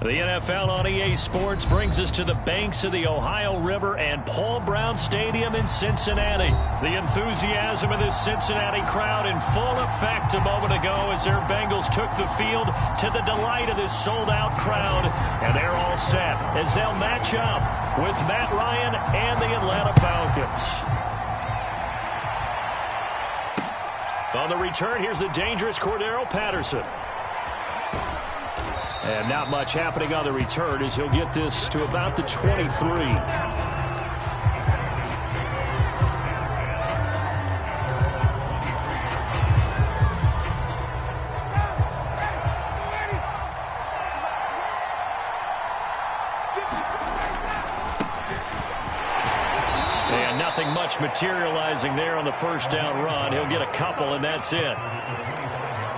The NFL on EA Sports brings us to the banks of the Ohio River and Paul Brown Stadium in Cincinnati. The enthusiasm of this Cincinnati crowd in full effect a moment ago as their Bengals took the field to the delight of this sold-out crowd. And they're all set as they'll match up with Matt Ryan and the Atlanta Falcons. On the return, here's the dangerous Cordero Patterson. And not much happening on the return as he'll get this to about the 23. And nothing much materializing there on the first down run. He'll get a couple, and that's it.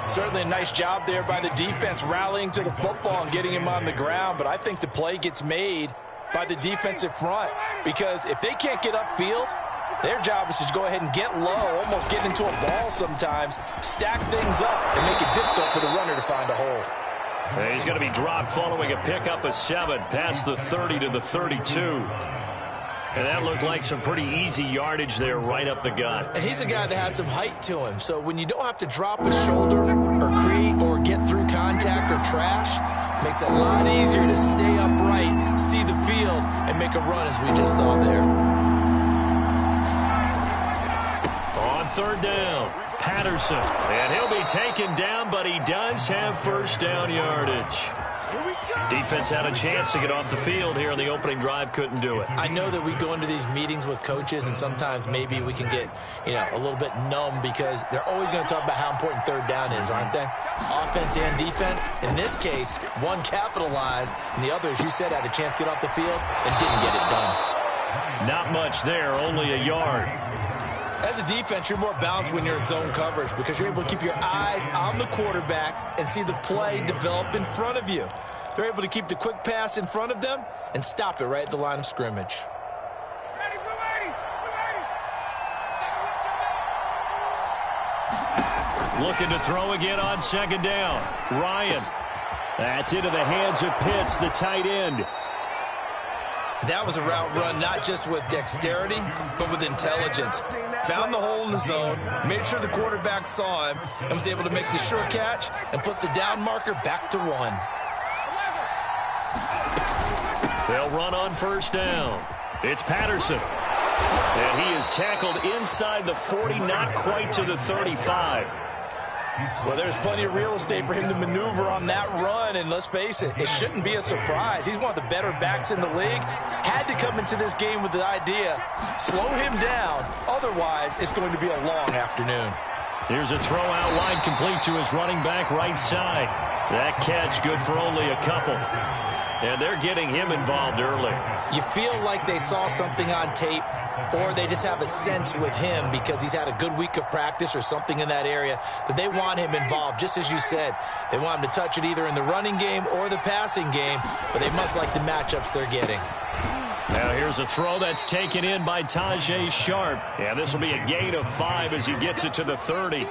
Certainly a nice job there by the defense rallying to the football and getting him on the ground, but I think the play gets made by the defensive front because if they can't get upfield, their job is to go ahead and get low, almost get into a ball sometimes, stack things up, and make it difficult for the runner to find a hole. And he's going to be dropped following a pickup of 7 past the 30 to the 32. And that looked like some pretty easy yardage there right up the gut. And he's a guy that has some height to him. So when you don't have to drop a shoulder or create or get through contact or trash, makes it a lot easier to stay upright, see the field, and make a run as we just saw there. On third down, Patterson. And he'll be taken down, but he does have first down yardage. Defense had a chance to get off the field here on the opening drive, couldn't do it. I know that we go into these meetings with coaches, and sometimes maybe we can get, a little bit numb because they're always going to talk about how important third down is, aren't they? Offense and defense. In this case, one capitalized, and the other, as you said, had a chance to get off the field and didn't get it done. Not much there, only a yard. As a defense, you're more balanced when you're in zone coverage because you're able to keep your eyes on the quarterback and see the play develop in front of you. They're able to keep the quick pass in front of them and stop it right at the line of scrimmage. Looking to throw again on second down. Ryan. That's into the hands of Pitts, the tight end. That was a route run not just with dexterity, but with intelligence. Found the hole in the zone, made sure the quarterback saw him, and was able to make the sure catch and flip the down marker back to 1. They'll run on first down. It's Patterson. And he is tackled inside the 40, not quite to the 35. Well, there's plenty of real estate for him to maneuver on that run, and let's face it, it shouldn't be a surprise. He's one of the better backs in the league. Had to come into this game with the idea, slow him down, otherwise it's going to be a long afternoon. Here's a throw out wide complete to his running back right side. That catch good for only a couple. And they're getting him involved early. You feel like they saw something on tape, or they just have a sense with him because he's had a good week of practice or something in that area that they want him involved. Just as you said, they want him to touch it either in the running game or the passing game, but they must like the matchups they're getting. Now here's a throw that's taken in by Tajay Sharp. Yeah, this will be a gain of 5 as he gets it to the 30.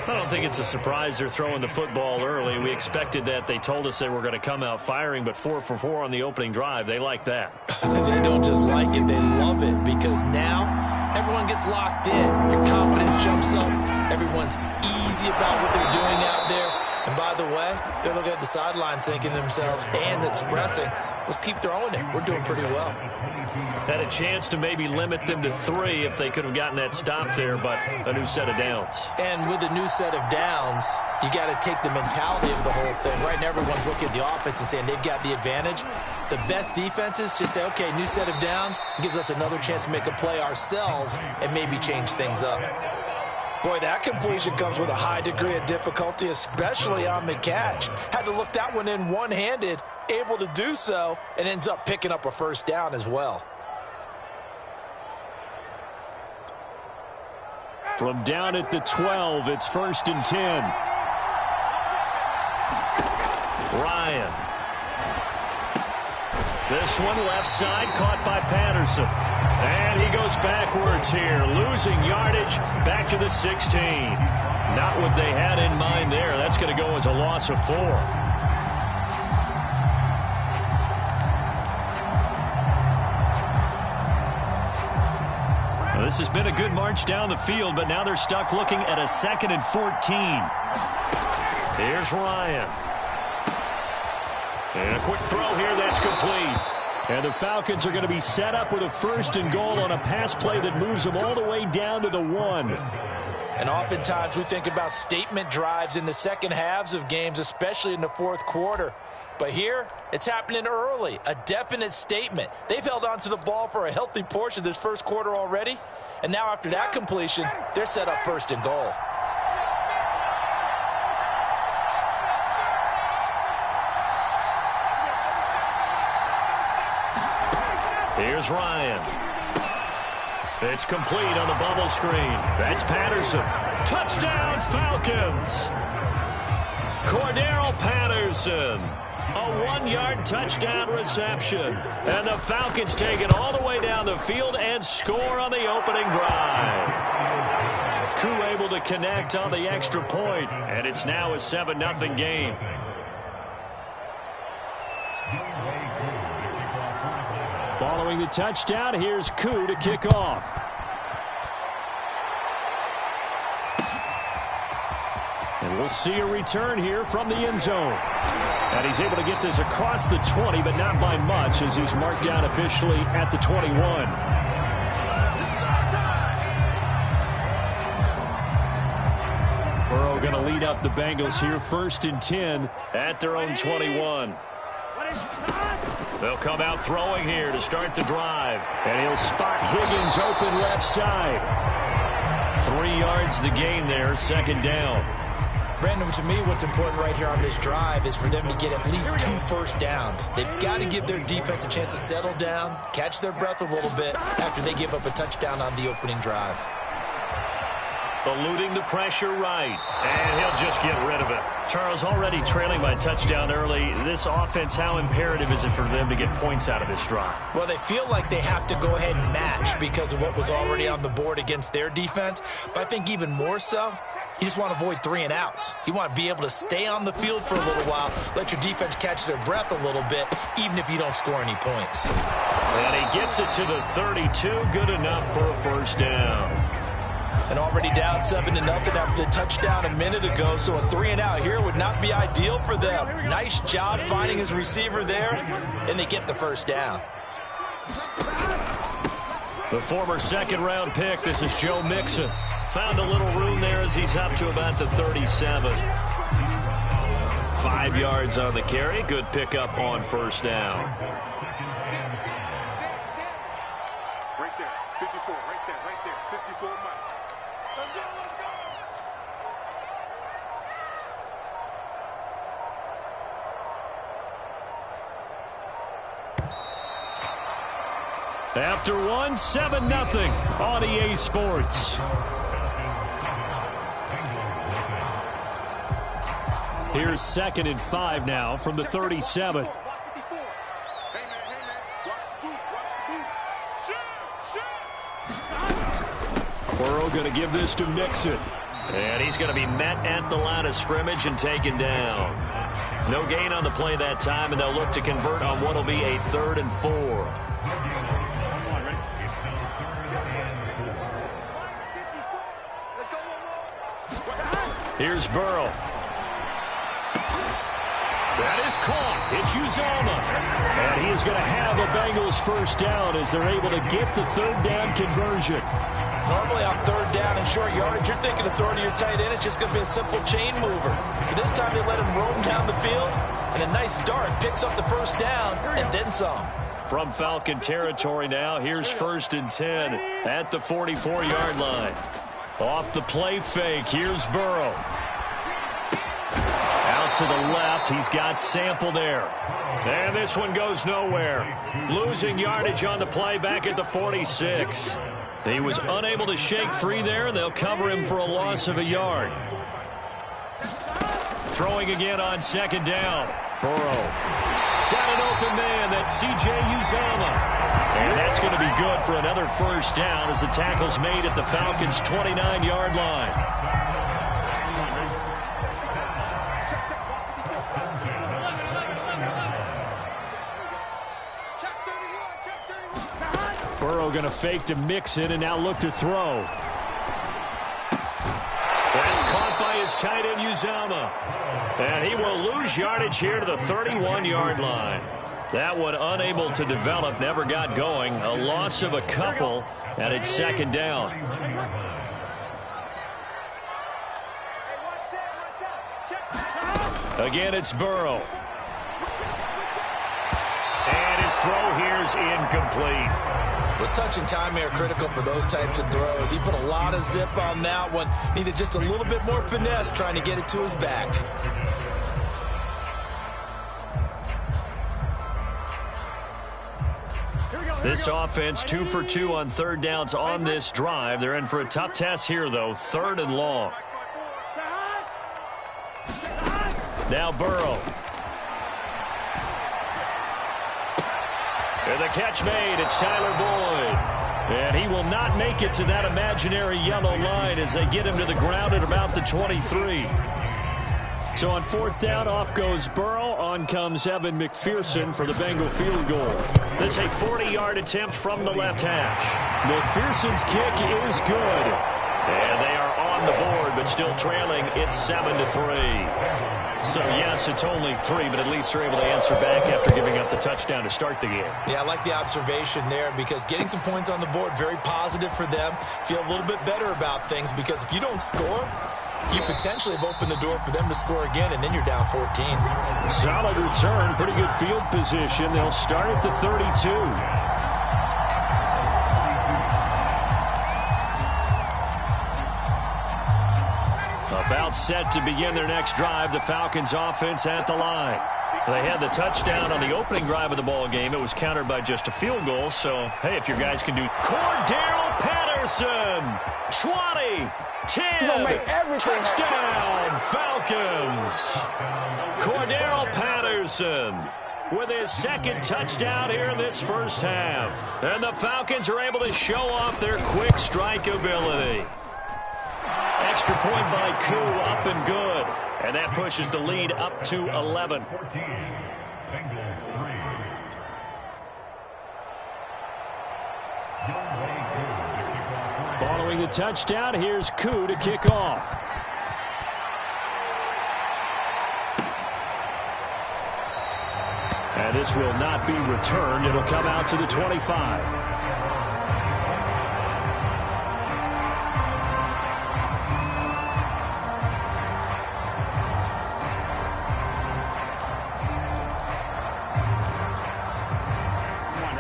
I don't think it's a surprise they're throwing the football early. We expected that. They told us they were going to come out firing, but 4 for 4 on the opening drive. They like that. They don't just like it, they love it, because now everyone gets locked in. Your confidence jumps up. Everyone's easy about what they're doing out there. And by the way, they're looking at the sideline thinking to themselves and expressing, let's keep throwing it. We're doing pretty well. Had a chance to maybe limit them to 3 if they could have gotten that stop there, but a new set of downs. And with a new set of downs, you got to take the mentality of the whole thing. Right now, everyone's looking at the offense and saying they've got the advantage. The best defenses just say, okay, new set of downs, gives us another chance to make a play ourselves and maybe change things up. Boy, that completion comes with a high degree of difficulty, especially on the catch. Had to look that one in one-handed, able to do so, and ends up picking up a first down as well. From down at the 12, it's 1st and 10. Ryan. This one left side, caught by Patterson. And he goes backwards here, losing yardage back to the 16. Not what they had in mind there. That's going to go as a loss of 4. This has been a good march down the field, but now they're stuck looking at a 2nd and 14. Here's Ryan. And a quick throw here that's complete. And the Falcons are going to be set up with a 1st and goal on a pass play that moves them all the way down to the 1. And oftentimes we think about statement drives in the second halves of games, especially in the 4th quarter. But here, it's happening early, a definite statement. They've held on to the ball for a healthy portion of this 1st quarter already. And now after that completion, they're set up 1st and goal. Here's Ryan. It's complete on the bubble screen. That's Patterson. Touchdown, Falcons! Cordero Patterson. A 1-yard touchdown reception. And the Falcons take it all the way down the field and score on the opening drive. Crew able to connect on the extra point, and it's now a 7-0 game. Following the touchdown, here's Koo to kick off. And we'll see a return here from the end zone. And he's able to get this across the 20, but not by much, as he's marked down officially at the 21. Burrow going to lead up the Bengals here, 1st and 10 at their own 21. They'll come out throwing here to start the drive. And he'll spot Higgins open left side. 3 yards the gain there, 2nd down. Brandon, to me, what's important right here on this drive is for them to get at least 2 first downs. They've got to give their defense a chance to settle down, catch their breath a little bit after they give up a touchdown on the opening drive. Eluding the pressure right. And he'll just get rid of it. Charles, already trailing by touchdown early. This offense, how imperative is it for them to get points out of this drive? Well, they feel like they have to go ahead and match because of what was already on the board against their defense. But I think even more so, you just want to avoid 3 and outs. You want to be able to stay on the field for a little while, let your defense catch their breath a little bit, even if you don't score any points. And he gets it to the 32. Good enough for a 1st down. And already down 7-0 after the touchdown a minute ago, so a 3 and out here would not be ideal for them. Nice job finding his receiver there, and they get the 1st down. The former 2nd-round pick, this is Joe Mixon. Found a little room there as he's up to about the 37. 5 yards on the carry. Good pickup on 1st down. Right there, 54, right there, 54 Mike. Let's go, let's go! After 7-0 on EA Sports. Here's 2nd and 5 now from the 37. Burrow going to give this to Mixon. And he's going to be met at the line of scrimmage and taken down. No gain on the play that time, and they'll look to convert on what will be a 3rd and 4. Here's Burrow. That is caught. It's Uzomah. And he is going to have a Bengals 1st down as they're able to get the 3rd down conversion. Normally on 3rd down and short yardage, you're thinking of throwing to your tight end. It's just going to be a simple chain mover. But this time they let him roam down the field, and a nice dart picks up the 1st down and then some. From Falcon territory now, here's 1st and 10 at the 44-yard line. Off the play fake, here's Burrow. Out to the left, he's got Sample there. And this one goes nowhere. Losing yardage on the play back at the 46. He was unable to shake free there, and they'll cover him for a loss of a yard. Throwing again on 2nd down. Burrow. Got an open man, that's C.J. Uzomah. And that's going to be good for another 1st down as the tackle's made at the Falcons' 29-yard line. Burrow going to fake to mix it and now look to throw. That's caught by his tight end, Uzama. And he will lose yardage here to the 31-yard line. That one unable to develop, never got going. A loss of a couple, and it's second down. Again, it's Burrow. And his throw here is incomplete. The touch and time are critical for those types of throws. He put a lot of zip on that one. Needed just a little bit more finesse trying to get it to his back. This offense 2 for 2 on third downs on this drive. They're in for a tough test here, though. Third and long. Now Burrow. And the catch made. It's Tyler Boyd. And he will not make it to that imaginary yellow line as they get him to the ground at about the 23. So on fourth down, off goes Burrow. On comes Evan McPherson for the Bengal field goal. This is a 40-yard attempt from the left hash. McPherson's kick is good. And they are on the board, but still trailing. It's 7-3. So, yes, it's only 3, but at least they're able to answer back after giving up the touchdown to start the game. Yeah, I like the observation there because getting some points on the board, very positive for them. Feel a little bit better about things because if you don't score, you potentially have opened the door for them to score again, and then you're down 14. Solid return, pretty good field position. They'll start at the 32. About set to begin their next drive. The Falcons offense at the line. They had the touchdown on the opening drive of the ball game. It was countered by just a field goal. So, hey, if your guys can do Cordero Patterson, 20, 10, touchdown, Falcons. Cordero Patterson with his second touchdown here in this first half. And the Falcons are able to show off their quick strike ability. Extra point by Koo, up and good. And that pushes the lead up to 11. Following the touchdown, here's Koo to kick off. And this will not be returned. It'll come out to the 25.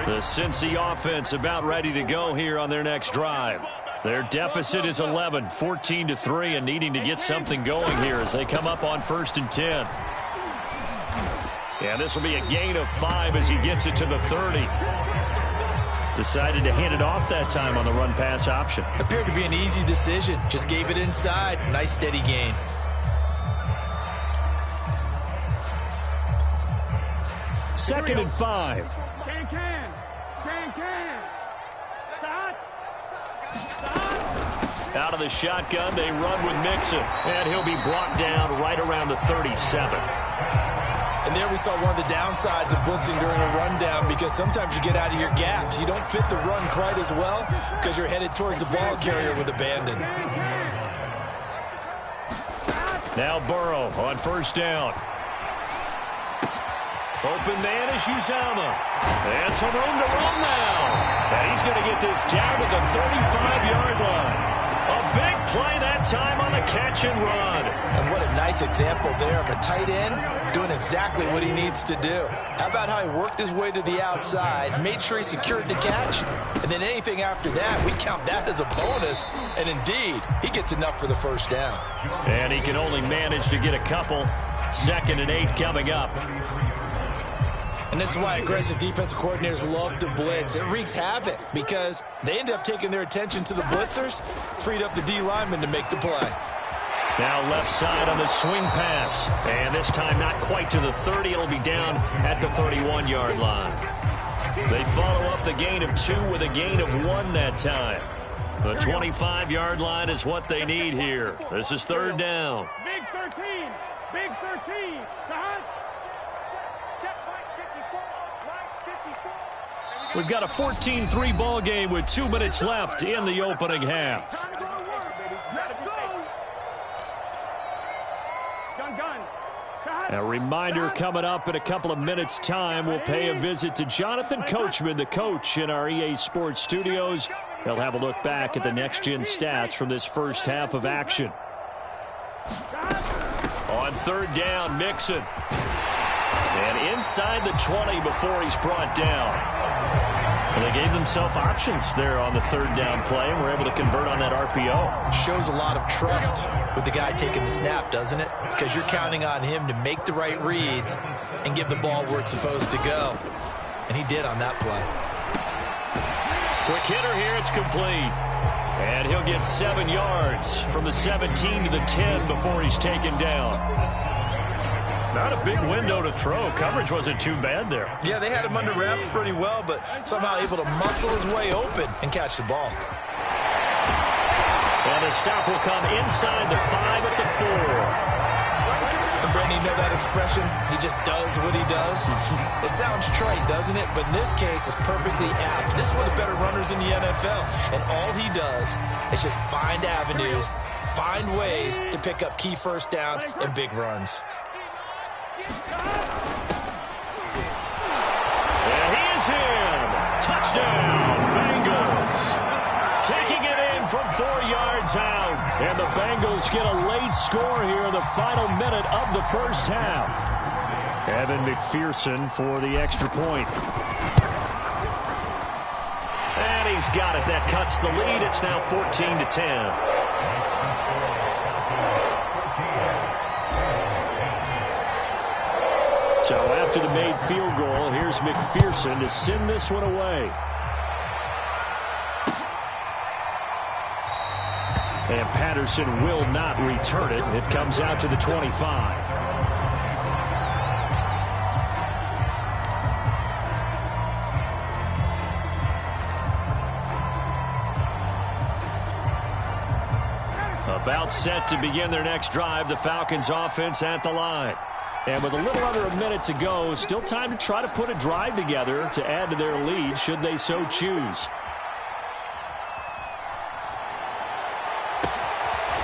The Cincy offense about ready to go here on their next drive. Their deficit is 11, 14-3, and needing to get something going here as they come up on 1st and 10. Yeah, this will be a gain of 5 as he gets it to the 30. Decided to hand it off that time on the run-pass option. Appeared to be an easy decision. Just gave it inside. Nice steady gain. Second and 5. Out of the shotgun, they run with Mixon. And he'll be brought down right around the 37. And there we saw one of the downsides of blitzing during a rundown because sometimes you get out of your gaps. You don't fit the run quite as well because you're headed towards the ball carrier with abandon. Now Burrow on 1st down. Open man is Uzama. And some room to run now. And he's going to get this down to the 35-yard line. A big play that time on the catch and run. And what a nice example there of a tight end doing exactly what he needs to do. How about how he worked his way to the outside, made sure he secured the catch, and then anything after that, we count that as a bonus. And indeed, he gets enough for the 1st down. And he can only manage to get a couple. 2nd and 8 coming up. And this is why aggressive defensive coordinators love to blitz. It wreaks havoc because they end up taking their attention to the blitzers, freed up the D lineman to make the play. Now left side on the swing pass. And this time not quite to the 30. It'll be down at the 31-yard line. They follow up the gain of 2 with a gain of 1 that time. The 25-yard line is what they need here. This is 3rd down. Big 13. Big 13. To Hunt. Check point 54. Line 54. And we We've got a 14-3 ball game with 2 minutes left in the opening half. A reminder coming up in a couple of minutes' time. We'll pay a visit to Jonathan Coachman, the coach in our EA Sports studios. They'll have a look back at the next-gen stats from this first half of action. On third down, Mixon. And inside the 20 before he's brought down. And they gave themselves options there on the third down play and were able to convert on that RPO. Shows a lot of trust with the guy taking the snap, doesn't it? Because you're counting on him to make the right reads and give the ball where it's supposed to go. And he did on that play. Quick hitter here, it's complete. And he'll get 7 yards from the 17 to the 10 before he's taken down. Not a big window to throw. Coverage wasn't too bad there. Yeah, they had him under wraps pretty well, but somehow able to muscle his way open and catch the ball. And the stop will come inside the 5 at the 4. And Brandon, you know that expression? He just does what he does. It sounds trite, doesn't it? But in this case, it's perfectly apt. This is one of the better runners in the NFL. And all he does is just find avenues, find ways to pick up key first downs and big runs. And he is in. Touchdown, Bengals. Taking it in from 4 yards out. And the Bengals get a late score here in the final minute of the first half. Evan McPherson for the extra point. And he's got it. That cuts the lead. It's now 14-10. So after the made field goal, here's McPherson to send this one away. And Patterson will not return it. It comes out to the 25. About set to begin their next drive, the Falcons offense at the line. And with a little under a minute to go, still time to try to put a drive together to add to their lead should they so choose.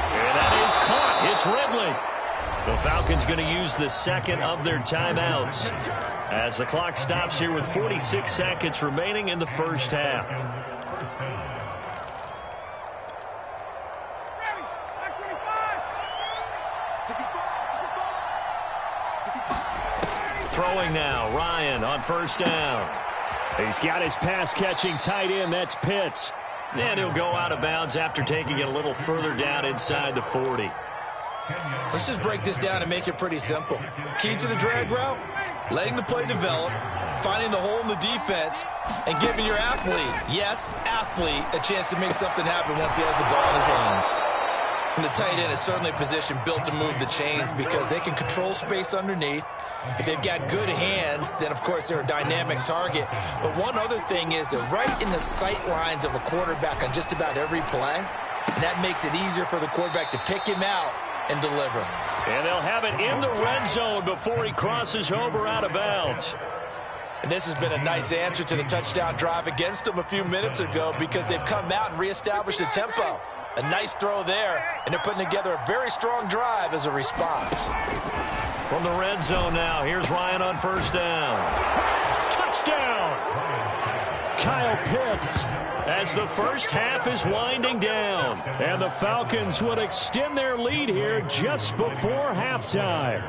And that is caught. It's Ridley. The Falcons going to use the second of their timeouts as the clock stops here with 46 seconds remaining in the first half. Throwing now, Ryan on first down. He's got his pass-catching tight end. That's Pitts. And he'll go out of bounds after taking it a little further down inside the 40. Let's just break this down and make it pretty simple. Key to the drag route, letting the play develop, finding the hole in the defense, and giving your athlete, yes, athlete, a chance to make something happen once he has the ball in his hands. And the tight end is certainly a position built to move the chains because they can control space underneath. If they've got good hands, then, of course, they're a dynamic target. But one other thing is they're right in the sight lines of a quarterback on just about every play, and that makes it easier for the quarterback to pick him out and deliver. And they'll have it in the red zone before he crosses over out of bounds. And this has been a nice answer to the touchdown drive against them a few minutes ago because they've come out and reestablished the tempo. A nice throw there, and they're putting together a very strong drive as a response. From the red zone now, here's Ryan on first down. Touchdown! Kyle Pitts as the first half is winding down. And the Falcons would extend their lead here just before halftime.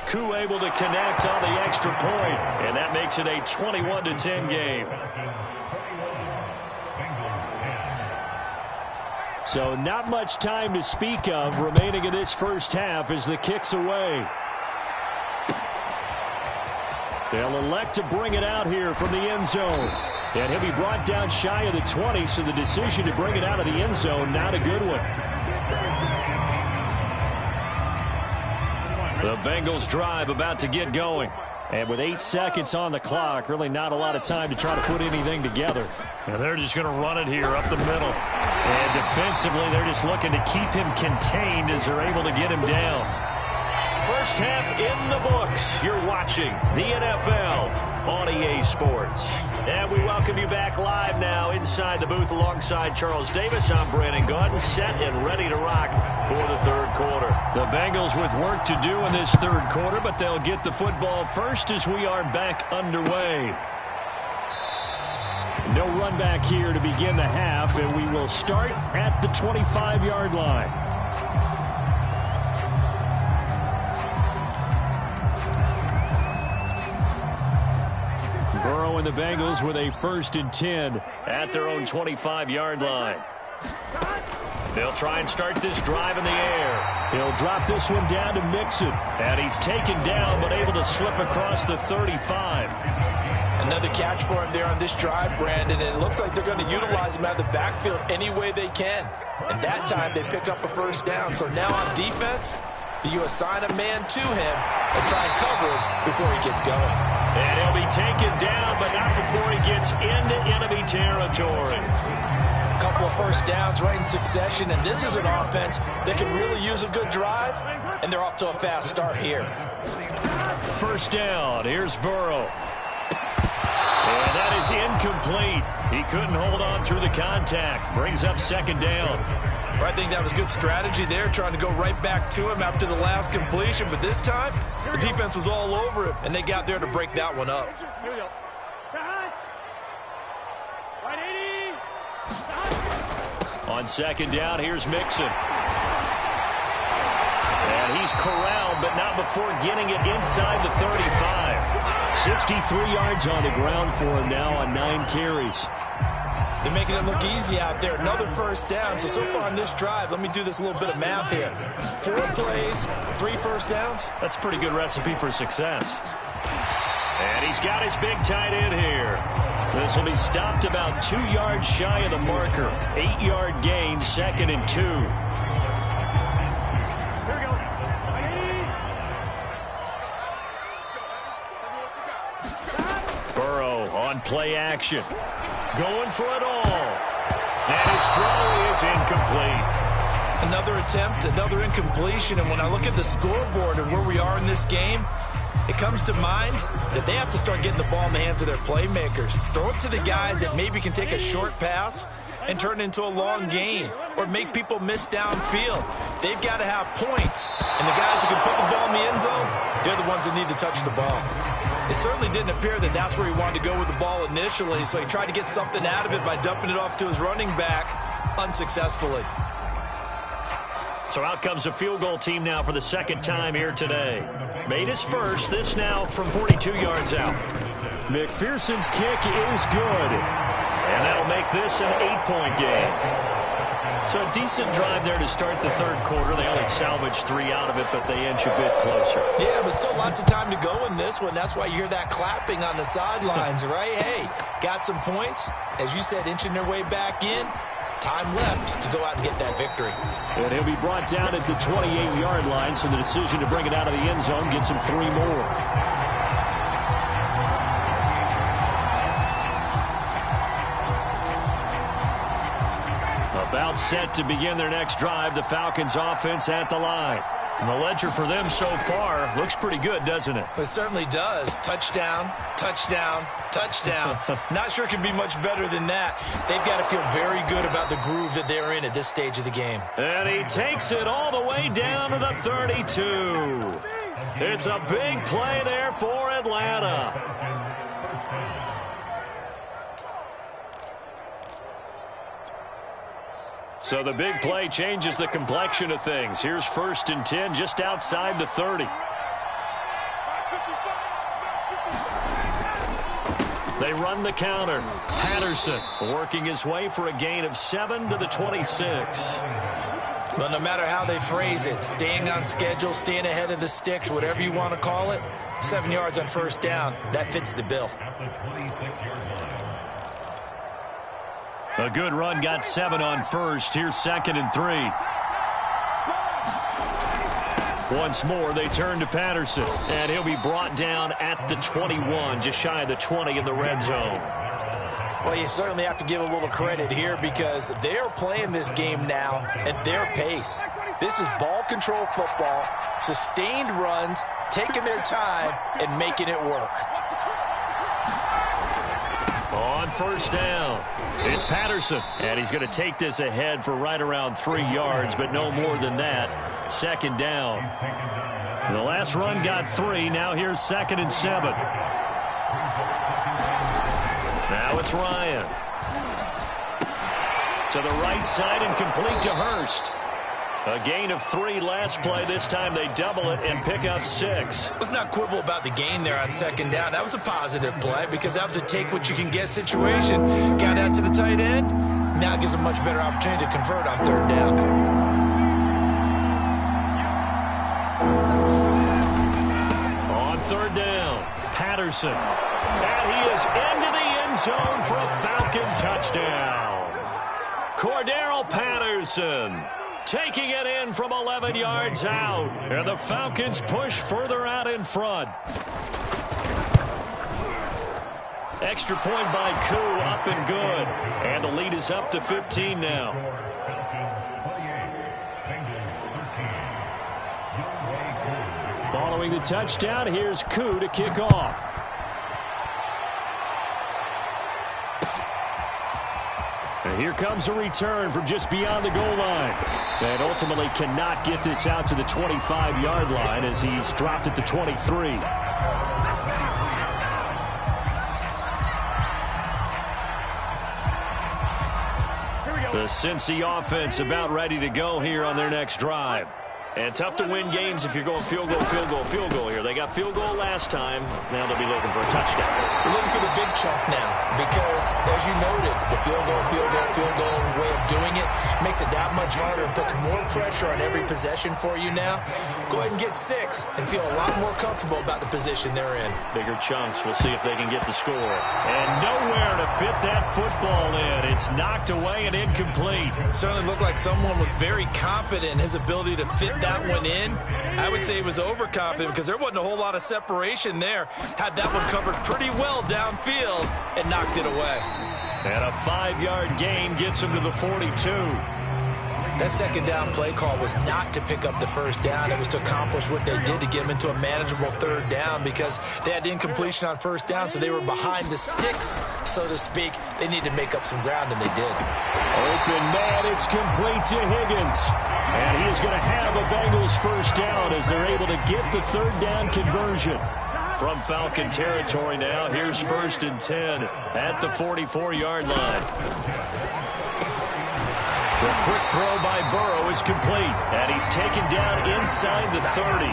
Koo able to connect on the extra point, and that makes it a 21-10 game. So not much time to speak of remaining in this first half as the kick's away. They'll elect to bring it out here from the end zone. And he'll be brought down shy of the 20, so the decision to bring it out of the end zone, not a good one. The Bengals drive about to get going. And with 8 seconds on the clock, really not a lot of time to try to put anything together. And they're just going to run it here up the middle. And defensively, they're just looking to keep him contained as they're able to get him down. First half in the books. You're watching the NFL on EA Sports. And we welcome you back live now inside the booth alongside Charles Davis. I'm Brandon Gaudin, set and ready to rock for the third quarter. The Bengals with work to do in this third quarter, but they'll get the football first as we are back underway. No run back here to begin the half, and we will start at the 25-yard line. Burrow and the Bengals with a 1st and 10 at their own 25-yard line. They'll try and start this drive in the air. He'll drop this one down to Mixon. And he's taken down but able to slip across the 35. Another catch for him there on this drive, Brandon, and it looks like they're going to utilize him out of the backfield any way they can. And that time they pick up a first down. So now on defense, you assign a man to him and try and cover him before he gets going. And he'll be taken down, but not before he gets into enemy territory. A couple of first downs right in succession, and this is an offense that can really use a good drive, and they're off to a fast start here. First down, here's Burrow. And that is incomplete. He couldn't hold on through the contact. Brings up second down. I think that was good strategy there, trying to go right back to him after the last completion. But this time, the defense was all over him, and they got there to break that one up. On second down, here's Mixon. And he's corralled, but not before getting it inside the 35. 63 yards on the ground for him now on 9 carries. They're making it look easy out there. Another first down. So far on this drive, let me do this little bit of math here. 4 plays, 3 first downs. That's a pretty good recipe for success. And he's got his big tight end here. This will be stopped about 2 yards shy of the marker. 8-yard gain, 2nd and 2. Burrow on play action. Going for it all. And his throw is incomplete. Another attempt, another incompletion. And when I look at the scoreboard and where we are in this game, it comes to mind that they have to start getting the ball in the hands of their playmakers. Throw it to the guys that maybe can take a short pass and turn it into a long gain or make people miss downfield. They've got to have points. And the guys who can put the ball in the end zone, they're the ones that need to touch the ball. It certainly didn't appear that that's where he wanted to go with the ball initially, so he tried to get something out of it by dumping it off to his running back unsuccessfully. So out comes a field goal team now for the second time here today. Made his first, this now from 42 yards out. McPherson's kick is good. And that'll make this an 8-point game. So a decent drive there to start the third quarter. They only salvaged 3 out of it, but they inch a bit closer. Yeah, but still lots of time to go in this one. That's why you hear that clapping on the sidelines, right? Hey, got some points. As you said, inching their way back in. Time left to go out and get that victory. And he'll be brought down at the 28-yard line, so the decision to bring it out of the end zone gets him 3 more. About set to begin their next drive, the Falcons offense at the line. And the ledger for them so far looks pretty good, doesn't it? It certainly does. Touchdown, touchdown, touchdown. Not sure it can be much better than that. They've got to feel very good about the groove that they're in at this stage of the game. And he takes it all the way down to the 32. It's a big play there for Atlanta. So the big play changes the complexion of things. Here's 1st and 10 just outside the 30. They run the counter. Patterson working his way for a gain of 7 to the 26. Well, no matter how they phrase it, staying on schedule, staying ahead of the sticks, whatever you want to call it, 7 yards on first down, that fits the bill. A good run got 7 on first. Here's 2nd and 3. Once more, they turn to Patterson, and he'll be brought down at the 21, just shy of the 20 in the red zone. Well, you certainly have to give a little credit here because they're playing this game now at their pace. This is ball control football, sustained runs, taking their time, and making it work. On first down, it's Patterson, and he's going to take this ahead for right around 3 yards, but no more than that. Second down. The last run got 3. Now here's 2nd and 7. Now it's Ryan. To the right side and complete to Hurst. A gain of 3 last play. This time they double it and pick up 6. Let's not quibble about the gain there on 2nd down. That was a positive play because that was a take-what-you-can-get situation. Got out to the tight end. Now it gives a much better opportunity to convert on 3rd down. On 3rd down, Patterson. And he is into the end zone for a Falcon touchdown. Cordero Patterson taking it in from 11 yards out. And the Falcons push further out in front. Extra point by Koo, up and good. And the lead is up to 15 now. Following the touchdown, here's Koo to kick off. And here comes a return from just beyond the goal line. And ultimately cannot get this out to the 25-yard line as he's dropped at the 23. The Cincy offense about ready to go here on their next drive. And tough to win games if you're going field goal, field goal, field goal here. They got field goal last time. Now they'll be looking for a touchdown. They're looking for the big chunk now because, as you noted, the field goal way of doing it makes it that much harder and puts more pressure on every possession for you now. Go ahead and get 6 and feel a lot more comfortable about the position they're in. Bigger chunks. We'll see if they can get the score. And nowhere to fit that football in. It's knocked away and incomplete. Certainly looked like someone was very confident in his ability to fit that one in. I would say he was overconfident because there wasn't a whole lot of separation there. Had that one covered pretty well downfield and knocked it away. And a 5-yard gain gets him to the 42. That 2nd down play call was not to pick up the 1st down. It was to accomplish what they did to get them into a manageable 3rd down because they had incompletion on 1st down, so they were behind the sticks, so to speak. They needed to make up some ground, and they did. Open man, it's complete to Higgins. And he is going to have a Bengals 1st down as they're able to get the 3rd down conversion. From Falcon territory now, here's 1st and 10 at the 44-yard line. The quick throw by Burrow is complete, and he's taken down inside the 30.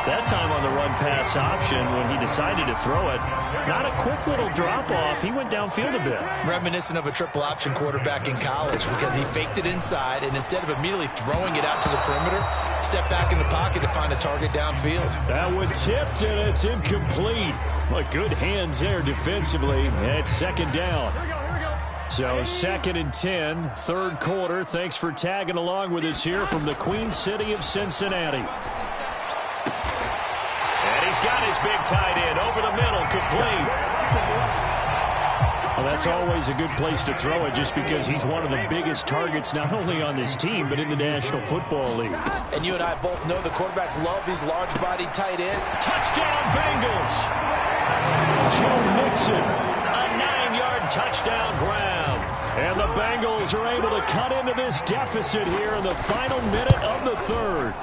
That time on the run-pass option when he decided to throw it. Not a quick little drop-off. He went downfield a bit. Reminiscent of a triple-option quarterback in college because he faked it inside, and instead of immediately throwing it out to the perimeter, stepped back in the pocket to find a target downfield. That one tipped, and it's incomplete. But good hands there defensively. And it's 2nd down. So 2nd and 10, 3rd quarter. Thanks for tagging along with us here from the Queen City of Cincinnati. And he's got his big tight end over the middle, complete. Well, that's always a good place to throw it just because he's one of the biggest targets not only on this team but in the National Football League. And you and I both know the quarterbacks love these large-bodied tight ends. Touchdown Bengals! Joe Mixon, a 9-yard touchdown grab. And the Bengals are able to cut into this deficit here in the final minute of the 3rd.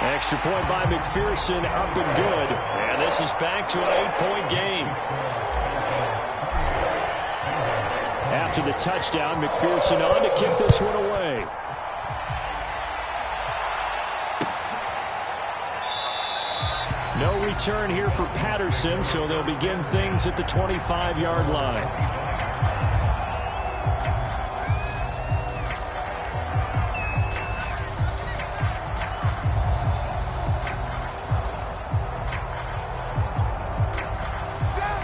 Extra point by McPherson, up and good. And this is back to an 8-point game. After the touchdown, McPherson on to kick this one away. No return here for Patterson, so they'll begin things at the 25-yard line.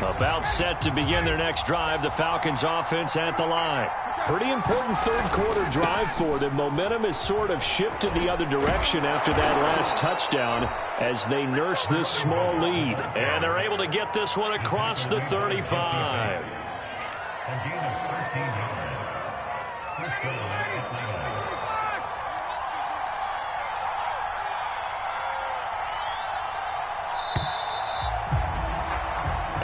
About set to begin their next drive, the Falcons offense at the line. Pretty important 3rd quarter drive for them. Momentum has sort of shifted the other direction after that last touchdown as they nurse this small lead. And they're able to get this one across the 35.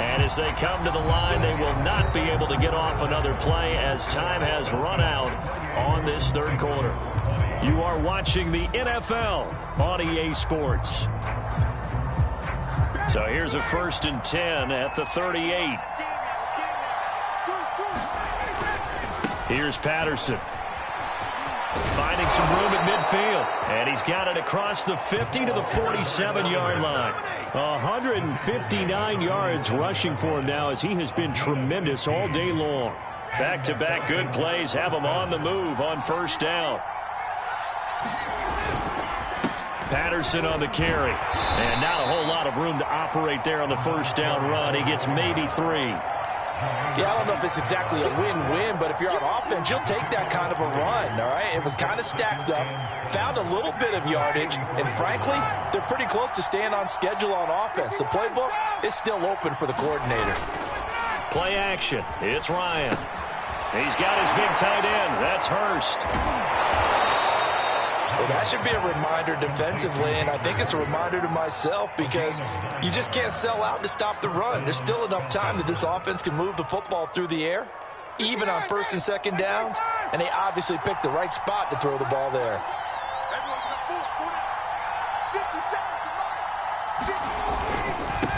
And as they come to the line, they will not be able to get off another play as time has run out on this third quarter. You are watching the NFL on EA Sports. So here's a 1st and 10 at the 38. Here's Patterson. Finding some room at midfield. And he's got it across the 50 to the 47-yard line. 159 yards rushing for him now as he has been tremendous all day long. Back-to-back good plays have him on the move on 1st down. Patterson on the carry. And not a whole lot of room to operate there on the 1st down run. He gets maybe 3. Yeah, I don't know if it's exactly a win-win, but if you're on offense, you'll take that kind of a run, all right? It was kind of stacked up, found a little bit of yardage, and frankly, they're pretty close to staying on schedule on offense. The playbook is still open for the coordinator. Play action. It's Ryan. He's got his big tight end. That's Hurst. Well, that should be a reminder defensively, and I think it's a reminder to myself because you just can't sell out to stop the run. There's still enough time that this offense can move the football through the air, even on 1st and 2nd downs, and they obviously picked the right spot to throw the ball there.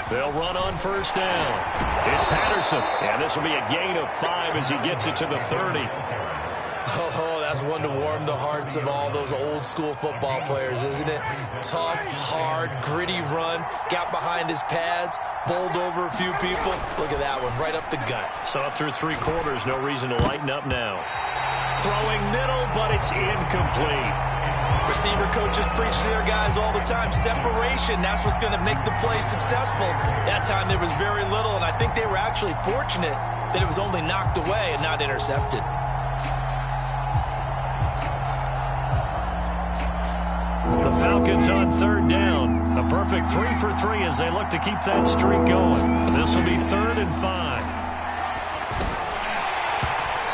They'll run on 1st down. It's Patterson, and this will be a gain of 5 as he gets it to the 30. Oh, that's one to warm the hearts of all those old-school football players, isn't it? Tough, hard, gritty run, got behind his pads, bowled over a few people. Look at that one, right up the gut. Saw it through 3 quarters, no reason to lighten up now. Throwing middle, but it's incomplete. Receiver coaches preach to their guys all the time. Separation, that's what's going to make the play successful. That time there was very little, and I think they were actually fortunate that it was only knocked away and not intercepted. The Falcons on 3rd down. A perfect 3 for 3 as they look to keep that streak going. This will be 3rd and 5.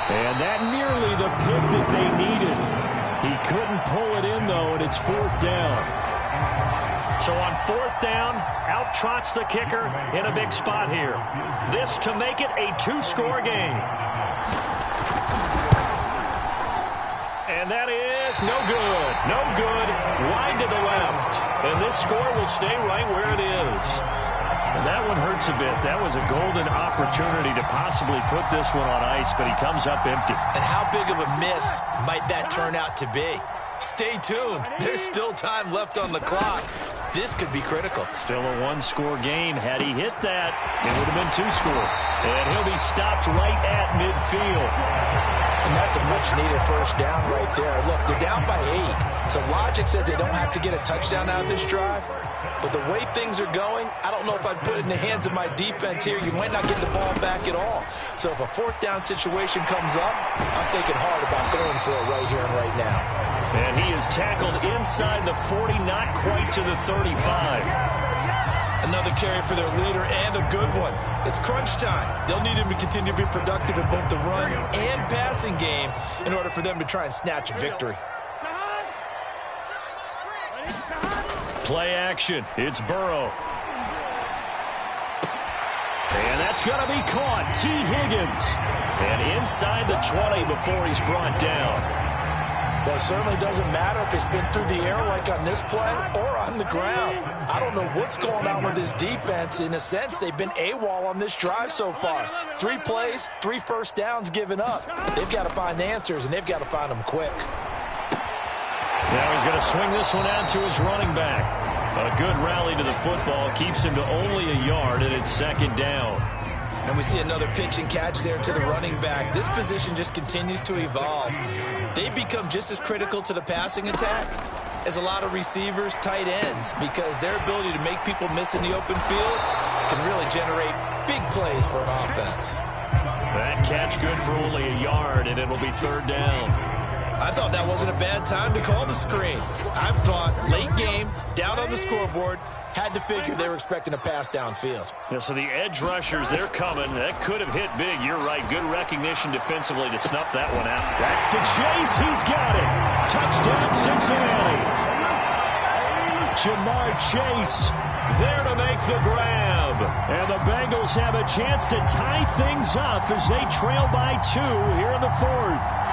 And that nearly the pick that they needed. He couldn't pull it in, though, and it's 4th down. So on 4th down, out trots the kicker in a big spot here. This to make it a 2-score game. And that is no good. No good. Wide to the left. And this score will stay right where it is. And that one hurts a bit. That was a golden opportunity to possibly put this one on ice, but he comes up empty. And how big of a miss might that turn out to be? Stay tuned. There's still time left on the clock. This could be critical. Still a 1-score game. Had he hit that, it would have been 2 scores. And he'll be stopped right at midfield. And that's a much-needed 1st down right there. Look, they're down by 8. So logic says they don't have to get a touchdown out of this drive. But the way things are going, I don't know if I'd put it in the hands of my defense here. You might not get the ball back at all. So if a 4th down situation comes up, I'm thinking hard about going for it right here and right now. And he is tackled inside the 40, not quite to the 35. Another carry for their leader and a good one. It's crunch time. They'll need him to continue to be productive in both the run and passing game in order for them to try and snatch a victory. Play action. It's Burrow. And that's going to be caught. T. Higgins. And inside the 20 before he's brought down. Well, it certainly doesn't matter if it's been through the air like on this play or on the ground. I don't know what's going on with this defense. In a sense, they've been AWOL on this drive so far. 3 plays, 3 1st downs given up. They've got to find answers, and they've got to find them quick. Now he's going to swing this one out to his running back. A good rally to the football keeps him to only a yard, and it's 2nd down. And we see another pitch and catch there to the running back. This position just continues to evolve. They've become just as critical to the passing attack as a lot of receivers, tight ends, because their ability to make people miss in the open field can really generate big plays for an offense. That catch good for only a yard, and it'll be 3rd down. I thought that wasn't a bad time to call the screen. I thought late game, down on the scoreboard, had to figure they were expecting a pass downfield. Yeah, so the edge rushers, they're coming. That could have hit big. You're right. Good recognition defensively to snuff that one out. That's to Chase. He's got it. Touchdown, Cincinnati. Jamar Chase there to make the grab. dub. And the Bengals have a chance to tie things up as they trail by 2 here in the 4th.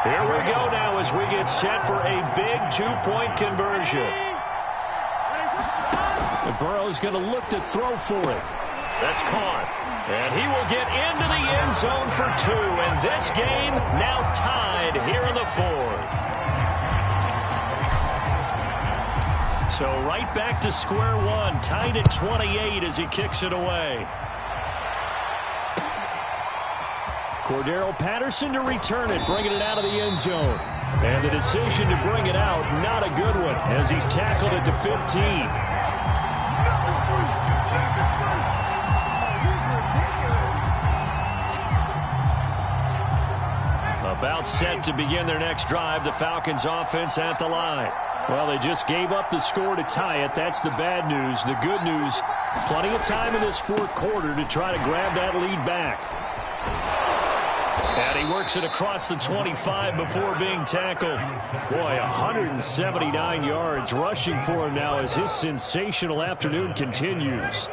Here we go now as we get set for a big 2-point conversion. And Burrow's going to look to throw for it. That's caught. And he will get into the end zone for 2. And this game now tied here in the 4th. So right back to square one. Tied at 28 as he kicks it away. Cordero Patterson to return it, bringing it out of the end zone. And the decision to bring it out, not a good one, as he's tackled at the 15. About set to begin their next drive, the Falcons offense at the line. Well, they just gave up the score to tie it. That's the bad news. The good news, plenty of time in this 4th quarter to try to grab that lead back. And he works it across the 25 before being tackled. Boy, 179 yards rushing for him now as his sensational afternoon continues.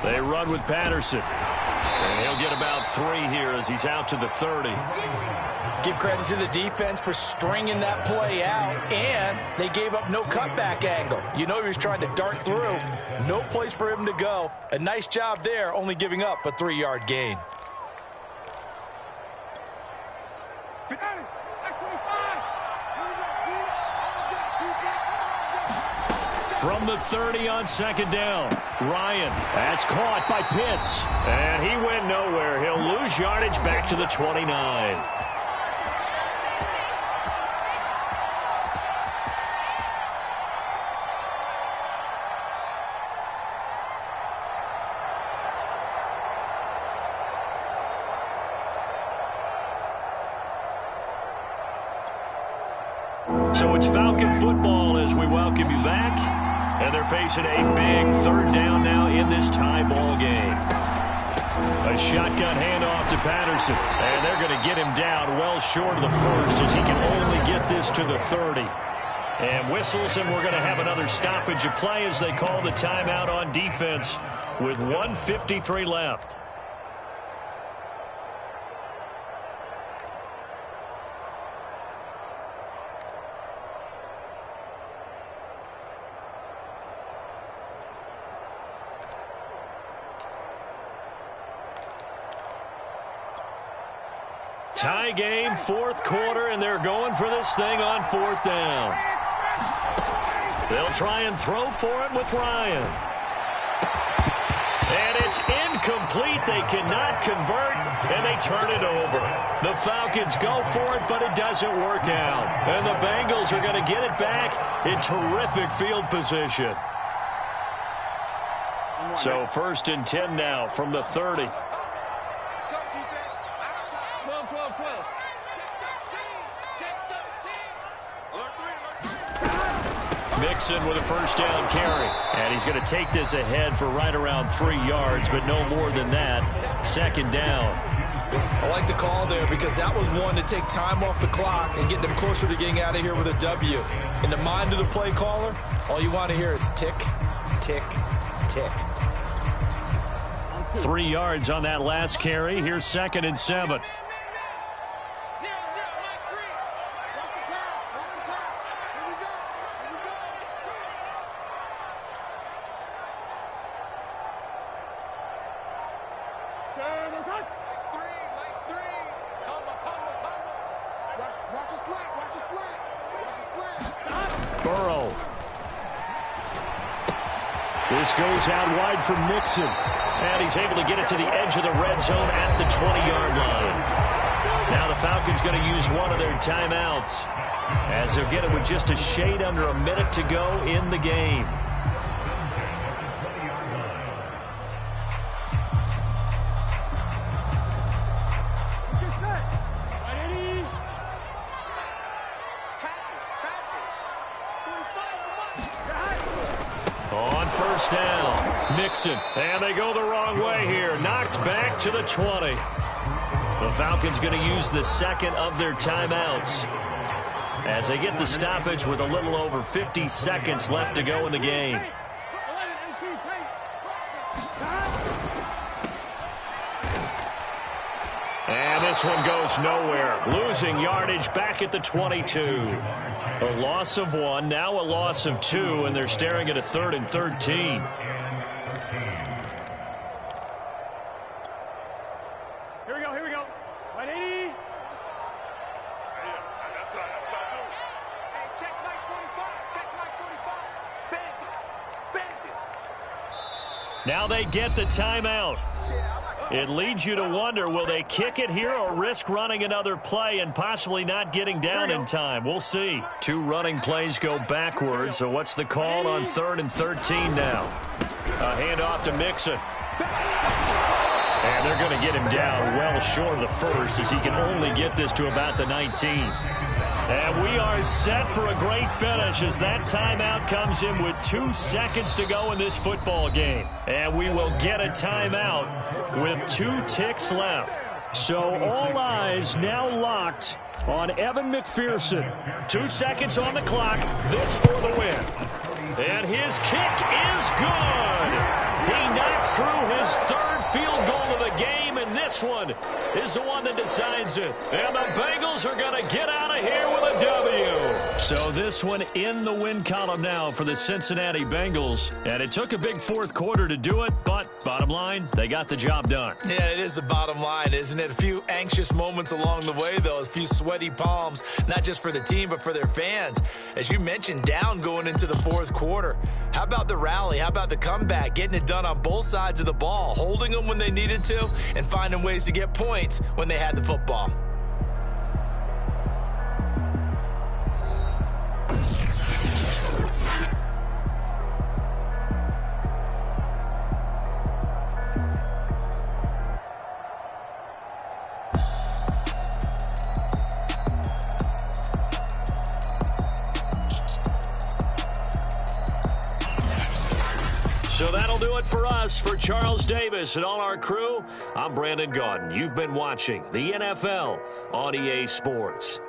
They run with Patterson. And he'll get about 3 here as he's out to the 30. Give credit to the defense for stringing that play out, and they gave up no cutback angle. You know he was trying to dart through. No place for him to go. A nice job there, only giving up a 3-yard gain. From the 30 on 2nd down. Ryan, that's caught by Pitts. And he went nowhere. He'll lose yardage back to the 29. So it's Falcon football as we welcome you back. And they're facing a big 3rd down now in this tie ball game. A shotgun handoff to Patterson. And they're going to get him down well short of the 1st as he can only get this to the 30. And whistles, and we're going to have another stoppage of play as they call the timeout on defense with 1:53 left. Tie game, 4th quarter, and they're going for this thing on 4th down. They'll try and throw for it with Ryan. And it's incomplete. They cannot convert, and they turn it over. The Falcons go for it, but it doesn't work out. And the Bengals are going to get it back in terrific field position. So 1st and 10 now from the 30. Mixon with a 1st down carry. And he's going to take this ahead for right around 3 yards, but no more than that. 2nd down. I like the call there because that was one to take time off the clock and get them closer to getting out of here with a W. In the mind of the play caller, all you want to hear is tick, tick, tick. 3 yards on that last carry. Here's 2nd and 7. Burrow. This goes out wide for Mixon. And he's able to get it to the edge of the red zone at the 20-yard line. Now the Falcons going to use one of their timeouts as they'll get it with just a shade under a minute to go in the game. On 1st down. Mixon, and they go the wrong way here. Knocked back to the 20. The Falcons going to use the second of their timeouts as they get the stoppage with a little over 50 seconds left to go in the game. And this one goes nowhere. Losing yardage back at the 22. A loss of 1, now a loss of 2, and they're staring at a 3rd and 13. Here we go. 180. That's what I do. Hey, check Mike 45. Check Mike 45. Bang it. Now they get the timeout. It leads you to wonder, will they kick it here or risk running another play and possibly not getting down in time? We'll see. 2 running plays go backwards, so what's the call on 3rd and 13 now? A handoff to Mixon. And they're going to get him down well short of the first as he can only get this to about the 19. And we are set for a great finish as that timeout comes in with 2 seconds to go in this football game. And we will get a timeout with 2 ticks left. So all eyes now locked on Evan McPherson. 2 seconds on the clock. This for the win. And his kick is good. He knocks through his 3rd field goal of the game, and this one is the one that decides it. And the Bengals are going to get out of here with a W. So this one in the win column now for the Cincinnati Bengals. And it took a big 4th quarter to do it, but bottom line, they got the job done. Yeah, it is the bottom line, isn't it? A few anxious moments along the way, though. A few sweaty palms, not just for the team, but for their fans. As you mentioned, down going into the 4th quarter. How about the rally? How about the comeback? Getting it done on both sides of the ball, holding them when they needed to, and finding ways to get points when they had the football. So that'll do it for us. For Charles Davis and all our crew, I'm Brandon Gaudin. You've been watching the NFL on EA Sports.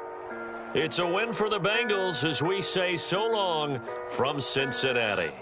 It's a win for the Bengals as we say so long from Cincinnati.